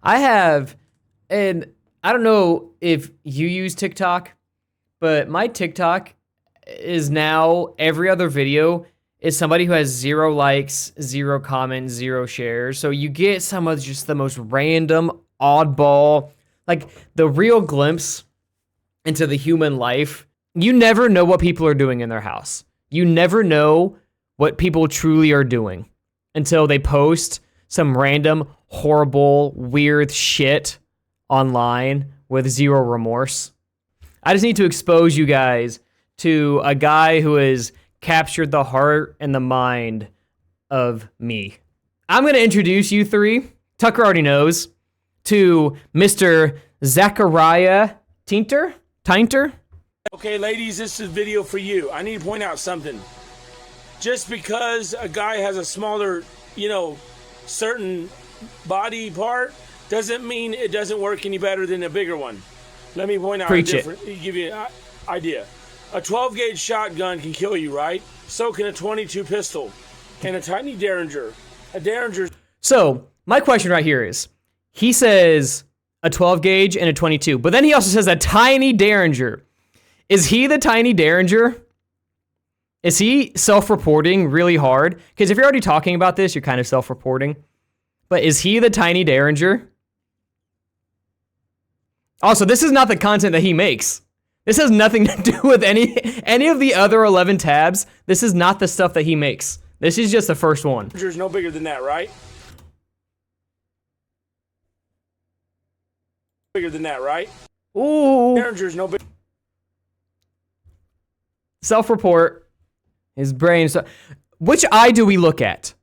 I have, and I don't know if you use TikTok, but my TikTok is now every other video is somebody who has 0 likes, 0 comments, 0 shares. So you get some of just the most random, oddball, like the real glimpse into the human life. You never know what people are doing in their house. You never know what people truly are doing until they post some random, horrible, weird shit online with 0 remorse. I just need to expose you guys to a guy who has captured the heart and the mind of me. I'm going to introduce you three, Tucker already knows, to Mr. Zachariah Tinter? Okay, ladies, this is a video for you. I need to point out something. Just because a guy has a smaller, certain body part, doesn't mean it doesn't work any better than a bigger one. Let me point out give you an idea. A 12-gauge shotgun can kill you, right? So can a 22 pistol and a tiny Derringer. A Derringer. So, my question right here is, he says a 12-gauge and a 22, but then he also says a tiny Derringer. Is he the tiny Derringer? Is he self-reporting really hard? Because if you're already talking about this, you're kind of self-reporting. But is he the tiny Derringer? Also, this is not the content that he makes. This has nothing to do with any of the other 11 tabs. This is not the stuff that he makes. This is just the first one. Derringer's no bigger than that, right? Bigger than that, right? Ooh. Derringer's no bigger. Self-report. His brain. Which eye do we look at?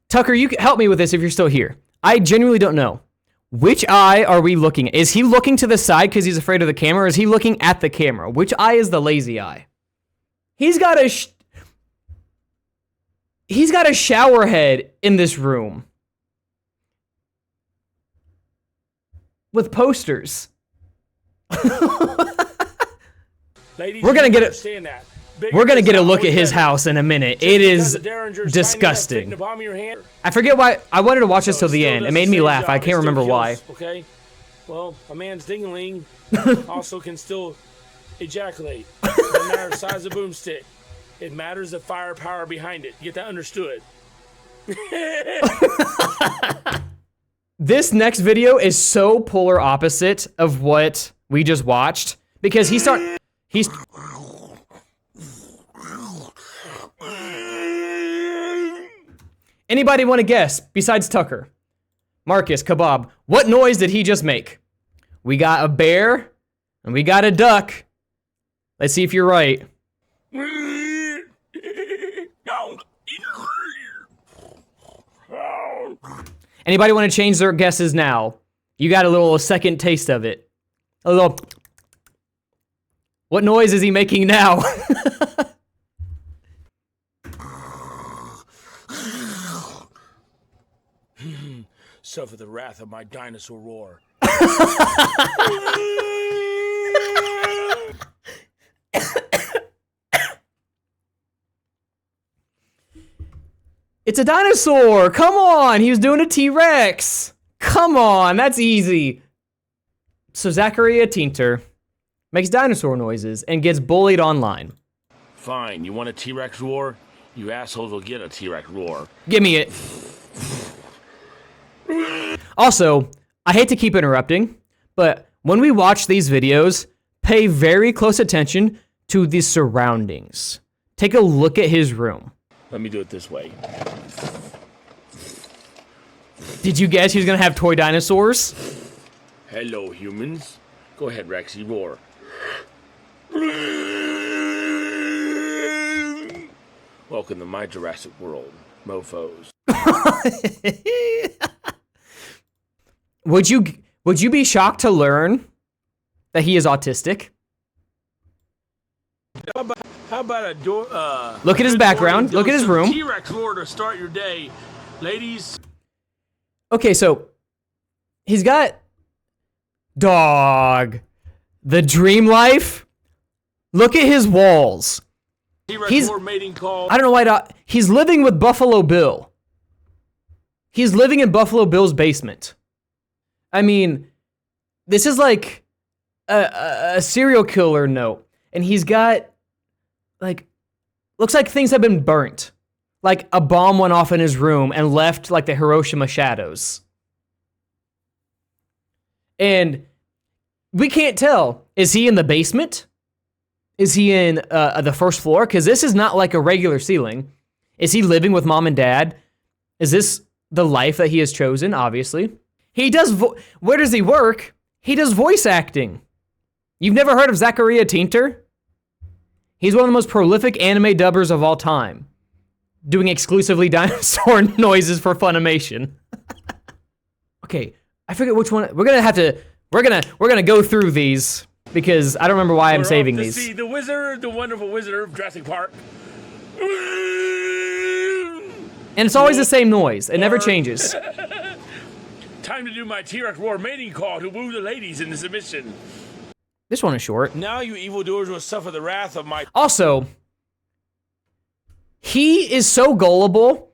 Tucker, you can help me with this if you're still here. I genuinely don't know. Which eye are we looking at? Is he looking to the side because he's afraid of the camera, or is he looking at the camera? Which eye is the lazy eye? He's got a shower head in this room with posters. Ladies, we're gonna get it. That. We're gonna get a look at his house in a minute. It is disgusting. I forget why I wanted to watch this till the end. It made me laugh. I can't remember why. Okay. Well, a man's ding-a-ling also can still ejaculate. It doesn't matter the size of the boomstick. It matters the firepower behind it. Get that understood. This next video is so polar opposite of what we just watched because he's. Anybody want to guess, besides Tucker? Marcus, Kebab, what noise did he just make? We got a bear, and we got a duck. Let's see if you're right. Anybody want to change their guesses now? You got a second taste of it. A little... What noise is he making now? Suffer the wrath of my dinosaur roar. It's a dinosaur. Come on. He was doing a T-Rex. Come on. That's easy. So Zachariah Tinter makes dinosaur noises and gets bullied online. Fine. You want a T-Rex roar? You assholes will get a T-Rex roar. Give me it. Also, I hate to keep interrupting, but when we watch these videos, pay very close attention to the surroundings. Take a look at his room. Let me do it this way. Did you guess he was going to have toy dinosaurs? Hello, humans. Go ahead, Rexy, roar. Welcome to my Jurassic World, mofos. Would you be shocked to learn that he is autistic? How about a door? Look at his background. Look at his room. T-Rex roar to start your day, ladies. Okay, so he's got dog. The dream life. Look at his walls. T-Rex roar mating call. I don't know why. He's living with Buffalo Bill. He's living in Buffalo Bill's basement. I mean, this is like a serial killer note. And he's got, like, looks like things have been burnt. Like a bomb went off in his room and left like the Hiroshima shadows. And we can't tell. Is he in the basement? Is he in the first floor? Because this is not like a regular ceiling. Is he living with mom and dad? Is this the life that he has chosen? Obviously. He does, where does he work? He does voice acting. You've never heard of Zachariah Tinter? He's one of the most prolific anime dubbers of all time, doing exclusively dinosaur noises for Funimation. Okay, I forget which one. We're gonna go through these because I don't remember why I'm saving these. See the wizard, the wonderful wizard of Jurassic Park. And it's always the same noise. It never changes. Time to do my T-Rex roar mating call to woo the ladies into submission. This one is short. Now you evildoers will suffer the wrath of my... Also, he is so gullible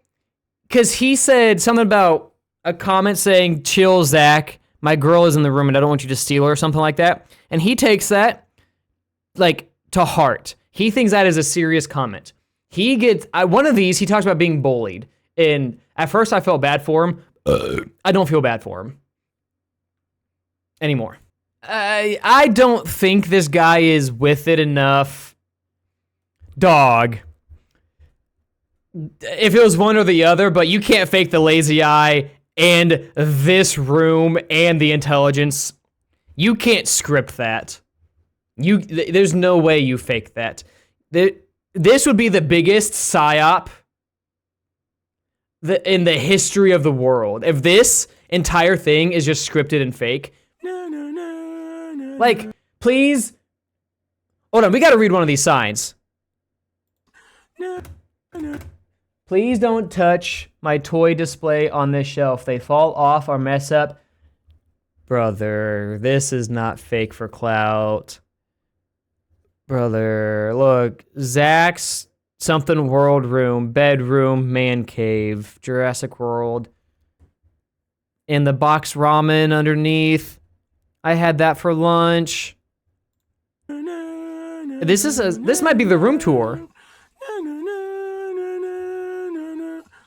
because he said something about a comment saying, chill, Zach, my girl is in the room and I don't want you to steal her or something like that. And he takes that, like, to heart. He thinks that is a serious comment. He gets, one of these, he talks about being bullied. And at first I felt bad for him. I don't feel bad for him anymore. I don't think this guy is with it enough. Dog. If it was one or the other, but you can't fake the lazy eye and this room and the intelligence. You can't script that. There's no way you fake that. This would be the biggest psyop in the history of the world. If this entire thing is just scripted and fake. Like, please. Hold on, we gotta read one of these signs. Please don't touch my toy display on this shelf. They fall off or mess up. Brother, this is not fake for clout. Brother, look. Zach's something world room, bedroom, man cave, Jurassic World. And the box ramen underneath. I had that for lunch. This might be the room tour.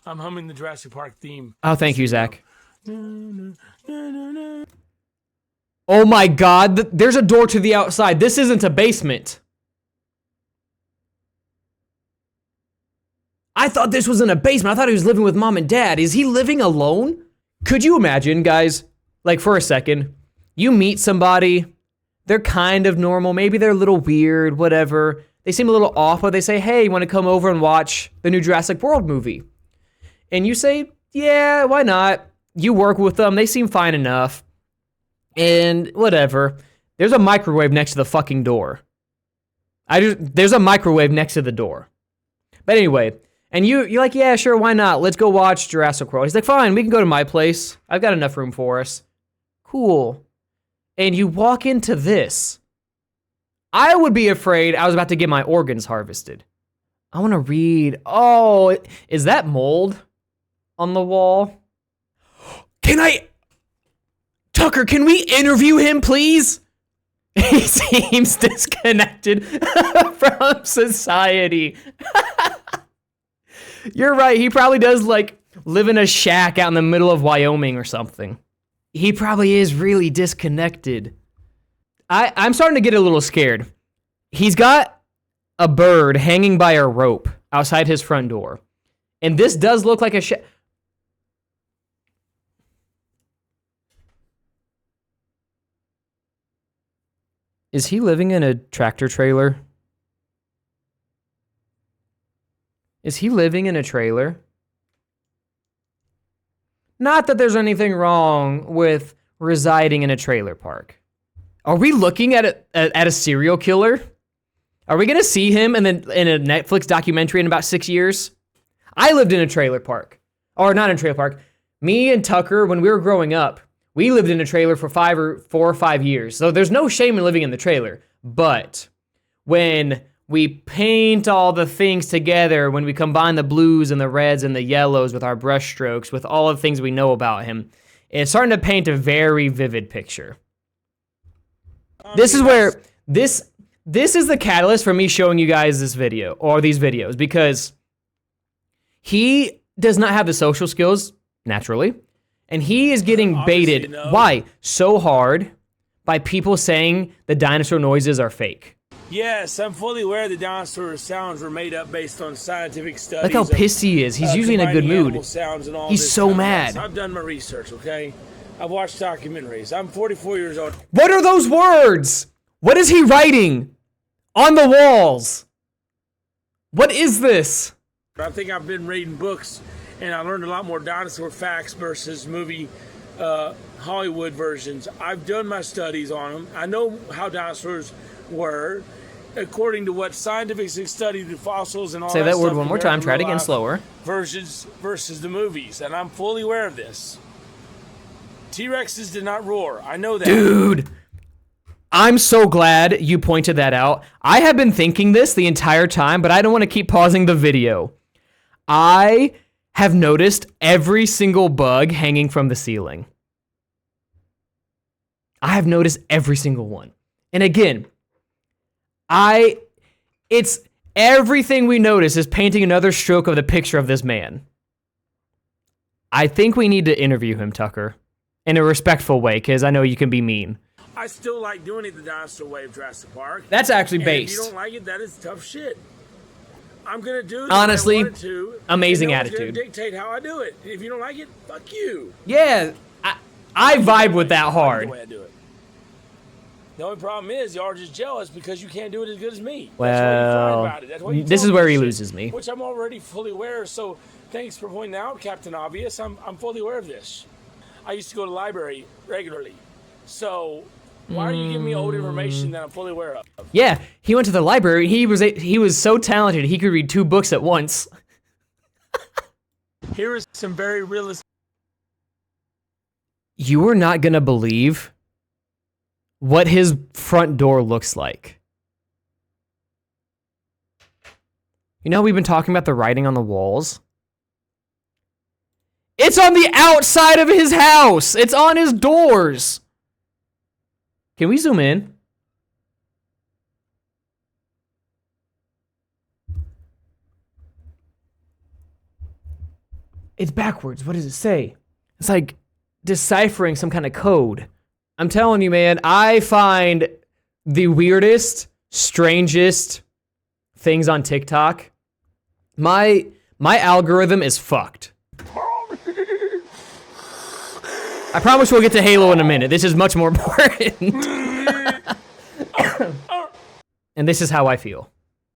I'm humming the Jurassic Park theme. Oh, thank you, Zach. Oh my God, there's a door to the outside. This isn't a basement. I thought this was in a basement. I thought he was living with mom and dad. Is he living alone? Could you imagine, guys, like for a second, you meet somebody, they're kind of normal, maybe they're a little weird, whatever. They seem a little off, but they say, hey, you want to come over and watch the new Jurassic World movie? And you say, yeah, why not? You work with them, they seem fine enough. And whatever. There's a microwave next to the fucking door. There's a microwave next to the door. But anyway, and you're like, yeah, sure, why not? Let's go watch Jurassic World. He's like, fine, we can go to my place. I've got enough room for us. Cool. And you walk into this. I would be afraid I was about to get my organs harvested. I want to read. Oh, is that mold on the wall? Tucker, can we interview him, please? He seems disconnected from society. You're right. He probably does, like, live in a shack out in the middle of Wyoming or something. He probably is really disconnected. I'm starting to get a little scared. He's got a bird hanging by a rope outside his front door. And this does look like a shack. Is he living in a tractor trailer? Is he living in a trailer? Not that there's anything wrong with residing in a trailer park. Are we looking at a serial killer? Are we going to see him in a Netflix documentary in about 6 years? I lived in a trailer park. Or not in a trailer park. Me and Tucker, when we were growing up, we lived in a trailer for 4 or 5 years. So there's no shame in living in the trailer. But when we paint all the things together, when we combine the blues and the reds and the yellows with our brush strokes, with all the things we know about him, It's starting to paint a very vivid picture. This is where this is the catalyst for me showing you guys this video or these videos, because he does not have the social skills naturally, and he is getting baited. No. Why? So hard by people saying the dinosaur noises are fake. Yes, I'm fully aware the dinosaur sounds were made up based on scientific studies. Look how pissed he is. He's usually in a good mood. He's so mad. I've done my research, okay? I've watched documentaries. I'm 44 years old. What are those words? What is he writing on the walls? What is this? I think I've been reading books, and I learned a lot more dinosaur facts versus movie Hollywood versions. I've done my studies on them. I know how dinosaurs were, according to what scientific studies, the fossils and all that. Say that word stuff one more time. Try it again slower. Versus the movies, and I'm fully aware of this. T-Rexes did not roar. I know that. Dude, I'm so glad you pointed that out. I have been thinking this the entire time, but I don't want to keep pausing the video. I have noticed every single bug hanging from the ceiling. I have noticed every single one. And again, it's everything we notice is painting another stroke of the picture of this man. I think we need to interview him, Tucker, in a respectful way, because I know you can be mean. I still like doing it the dinosaur way of Jurassic Park. That's actually And based. if you don't like it, that is tough shit. I'm gonna do it. Honestly, if I wanted to, amazing and no one's attitude. gonna dictate how I do it. If you don't like it, fuck you. Yeah, I vibe with that The hard. way I do it. The only problem is y'all are just jealous because you can't do it as good as me. Well, that's why you cry about it. That's why you this tell is me where he shit, loses me. Which I'm already fully aware of. So thanks for pointing out, Captain Obvious. I'm fully aware of this. I used to go to the library regularly. So why are you giving me old information that I'm fully aware of? Yeah, he went to the library. He was so talented he could read 2 books at once. Here is some very realistic. You are not gonna believe what his front door looks like. You know, we've been talking about the writing on the walls. It's on the outside of his house. It's on his doors. Can we zoom in? It's backwards. What does it say? It's like deciphering some kind of code. I'm telling you, man, I find the weirdest, strangest things on TikTok. My algorithm is fucked. I promise we'll get to Halo in a minute. This is much more important. And this is how I feel.